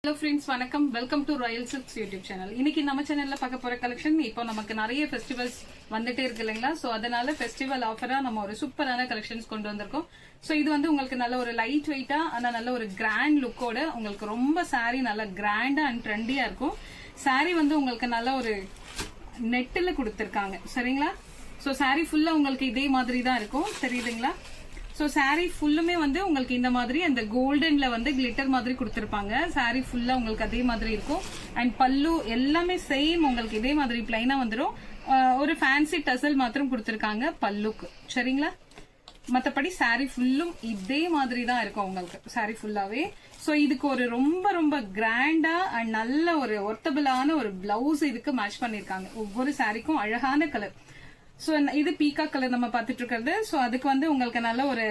Hello friends, வணக்கம். Welcome to Royal silks YouTube channel. இன்னைக்கு நம்ம சேனல்ல பார்க்க போற கலெக்ஷன் இப்போ நமக்கு நிறைய ஃபெஸ்டிவல்ஸ் வந்துட்டே இருக்கு இல்லைங்களா? சோ அதனால ஃபெஸ்டிவல் ஆஃபரா நம்ம ஒரு சூப்பரான கலெக்ஷன்ஸ் கொண்டு வந்திருக்கோம். சோ இது வந்து உங்களுக்கு நல்ல ஒரு லைட் வெயிட்டா ஆனா நல்ல ஒரு கிராண்ட் லுக்கோட உங்களுக்கு ரொம்ப சாரி நல்ல கிராண்டா அண்ட் ட்ரெண்டியா இருக்கும். சாரி வந்து உங்களுக்கு நல்ல ஒரு நெட்ல கொடுத்திருக்காங்க சரிங்களா? சோ சாரி ஃபுல்லா உங்களுக்கு இதே மாதிரி தான் இருக்கும் தெரியுதுங்களா? சோ சாரி ஃபுல்லுமே வந்து உங்களுக்கு இந்த மாதிரி அந்த கோல்டன்ல வந்து கிளிட்டர் மாதிரி கொடுத்திருப்பாங்க. சாரி ஃபுல்லா உங்களுக்கு அதே மாதிரி இருக்கும். அண்ட் பல்லு எல்லாமே சேம் உங்களுக்கு இதே மாதிரி பிளைனா வந்துடும். ஒரு ஃபேன்சி டசல் மாத்திரம் கொடுத்திருக்காங்க பல்லுக்கு சரிங்களா? மத்தபடி சாரி ஃபுல்லும் இதே மாதிரி தான் இருக்கும் உங்களுக்கு சாரி ஃபுல்லாவே. சோ இதுக்கு ஒரு ரொம்ப ரொம்ப கிராண்டா அண்ட் நல்ல ஒரு ஒர்த்தபிளான ஒரு பிளவுஸ் இதுக்கு மேட்ச் பண்ணிருக்காங்க. ஒவ்வொரு சாரிக்கும் அழகான கலர். சோ இது பீகா கலர் நம்ம பாத்துட்டு இருக்கிறது. சோ அதுக்கு வந்து உங்களுக்கு நல்ல ஒரு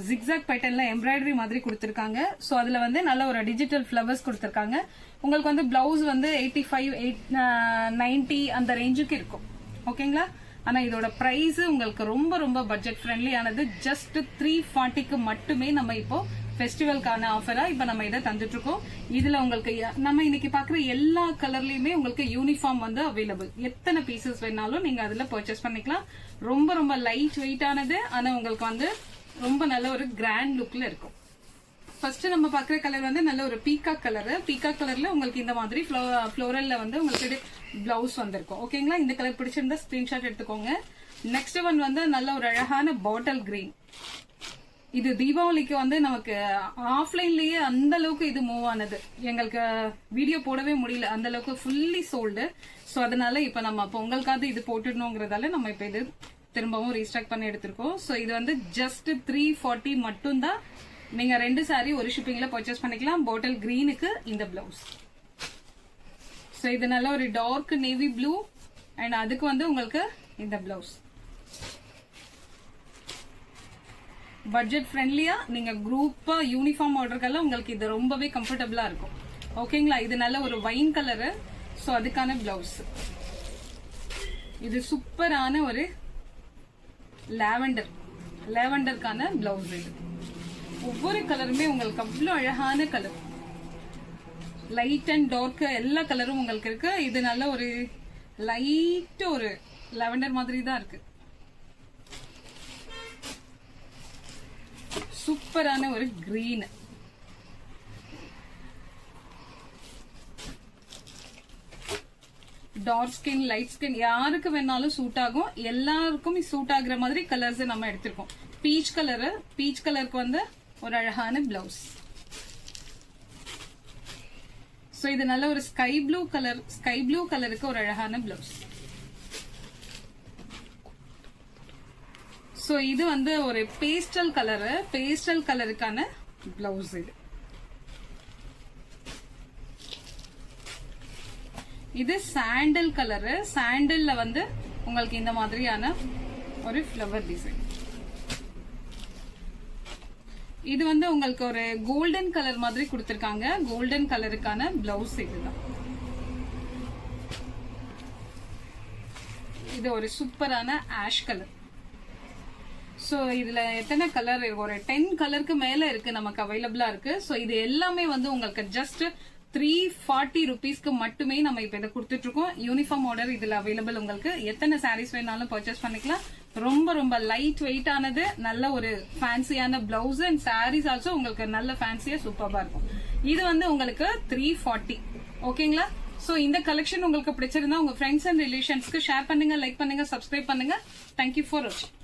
ஜிக்ஸாக் பேட்டர்ன்ல எம்ப்ராய்டரி மாதிரி கொடுத்திருக்காங்க. சோ அதுல வந்து நல்ல ஒரு டிஜிட்டல் ஃபிளவர்ஸ் கொடுத்திருக்காங்க. உங்களுக்கு வந்து பிளவுஸ் வந்து 85, 90 அந்த ரேஞ்சுக்கு இருக்கும் ஓகேங்களா? ஆனா இதோட பிரைஸ் உங்களுக்கு ரொம்ப ரொம்ப பட்ஜெட் ஃப்ரெண்ட்லியானது. ஜஸ்ட் 340க்கு மட்டுமே நம்ம இப்போ ஃபெஸ்டிவல்கான ஆஃபரா இப்ப நம்ம இதை தந்துட்டு இருக்கோம். இதுல உங்களுக்கு நம்ம இன்னைக்கு பாக்குற எல்லா கலர்லயுமே உங்களுக்கு யூனிஃபார்ம் வந்து அவைலபிள். எத்தனை பீசஸ் வேணாலும் நீங்க அதுல பர்ச்சேஸ் பண்ணிக்கலாம். ரொம்ப ரொம்ப லைட் வெயிட்டானது ஆனா உங்களுக்கு வந்து ரொம்ப நல்ல ஒரு கிராண்ட் லுக்ல இருக்கும். ஃபர்ஸ்ட் நம்ம பாக்குற கலர் வந்து நல்ல ஒரு பீகாக் கலர். பீகாக் கலர்ல உங்களுக்கு இந்த மாதிரி ஃப்ளோரல்ல வந்து உங்களுக்கு பிளவுஸ் வந்திருக்கும் ஓகேங்களா? இந்த கலர் பிடிச்சிருந்தா ஸ்கிரீன்ஷாட் எடுத்துக்கோங்க. நெக்ஸ்ட் ஒன் வந்து நல்ல ஒரு அழகான பாட்டில் கிரீன். இது தீபாவளிக்கு வந்து நமக்கு ஆஃப்லைன்லயே அந்த அளவுக்கு இது மூவ் ஆனது. எங்களுக்கு வீடியோ போடவே முடியல அந்த அளவுக்கு ஃபுல்லி சோல்டு. சோ அதனால இப்ப நம்ம பொங்கலுக்காவது இது போட்டுடணுங்கிறதால நம்ம இப்ப இது திரும்பவும் ரீஸ்டாக் பண்ணி எடுத்திருக்கோம். சோ இது வந்து ஜஸ்ட் 340 மட்டும் தான். நீங்க 2 சாரி ஒரு ஷிப்பிங்ல பர்ச்சேஸ் பண்ணிக்கலாம். பாட்டில் கிரீனுக்கு இந்த பிளவுஸ். சோ இது நல்ல ஒரு டார்க் நேவி ப்ளூ அண்ட் அதுக்கு வந்து உங்களுக்கு இந்த பிளவுஸ். பட்ஜெட் ஃப்ரெண்ட்லியா நீங்க குரூப்பா யூனிஃபார்ம் ஆர்டருக்கெல்லாம் உங்களுக்கு இது ரொம்பவே கம்ஃபர்டபுளா இருக்கும் ஓகேங்களா? இது நல்ல ஒரு வைன் கலரு. சோ அதுக்கான பிளவுஸ். இது சூப்பரான ஒரு லாவெண்டருக்கான பிளவுஸ். இது ஒவ்வொரு கலருமே உங்களுக்கு அவ்வளவு அழகான கலர். லைட் அண்ட் டார்க் எல்லா கலரும் உங்களுக்கு இருக்கு. இது நல்ல ஒரு லைட் ஒரு லாவெண்டர் மாதிரி தான் இருக்கு. சூப்பரான ஒரு green. Dark skin light skin யாருக்கு வேணாலும் சூட் ஆகும். எல்லாருக்கும் சூட் ஆகுற மாதிரி கலர்ஸ் நம்ம எடுத்திருக்கோம். Peach colour. பீச் கலருக்கு வந்து ஒரு அழகான பிளவுஸ். சோ இது நல்ல ஒரு sky blue colour. Sky blue கலருக்கு ஒரு அழகான பிளவுஸ். சோ இது வந்து ஒரு பேஸ்டல் கலரு. பேஸ்டல் கலருக்கான பிளவுஸ். இது சாண்டல் கலரு. சாண்டல்ல வந்து உங்களுக்கு இந்த மாதிரியான ஒரு ஃபிளவர் டிசைன். இது வந்து உங்களுக்கு ஒரு கோல்டன் கலர் மாதிரி கொடுத்திருக்காங்க. கோல்டன் கலருக்கான பிளவுஸ் இதுதான். இது ஒரு சூப்பரான ஆஷ் கலர். சோ இதுல எத்தனை கலர்? ஒரு 10 கலருக்கு மேல இருக்கு நமக்கு அவைலபிளா இருக்கு. சோ இது எல்லாமே வந்து உங்களுக்கு ஜஸ்ட் 340 ருபீஸ்க்கு மட்டுமே நம்ம இப்ப இதை கொடுத்துட்டு இருக்கோம். யூனிஃபார்ம் ஆர்டர் இதுல அவைலபிள். உங்களுக்கு எத்தனை சாரீஸ் வேணாலும் பர்ச்சேஸ் பண்ணிக்கலாம். ரொம்ப ரொம்ப லைட் வெயிட் ஆனது. நல்ல ஒரு ஃபேன்சியான பிளவுஸ் அண்ட் சாரீஸ் ஆல்சோ உங்களுக்கு நல்ல ஃபேன்சியா சூப்பரா இருக்கும். இது வந்து உங்களுக்கு 340 ஓகேங்களா? சோ இந்த கலெக்ஷன் உங்களுக்கு பிடிச்சிருந்தா உங்க ஃப்ரெண்ட்ஸ் அண்ட் ரிலேஷன்ஸ்க்கு ஷேர் பண்ணுங்க, லைக் பண்ணுங்க, சப்ஸ்கிரைப் பண்ணுங்க. தேங்க்யூ ஃபார் வாட்சிங்.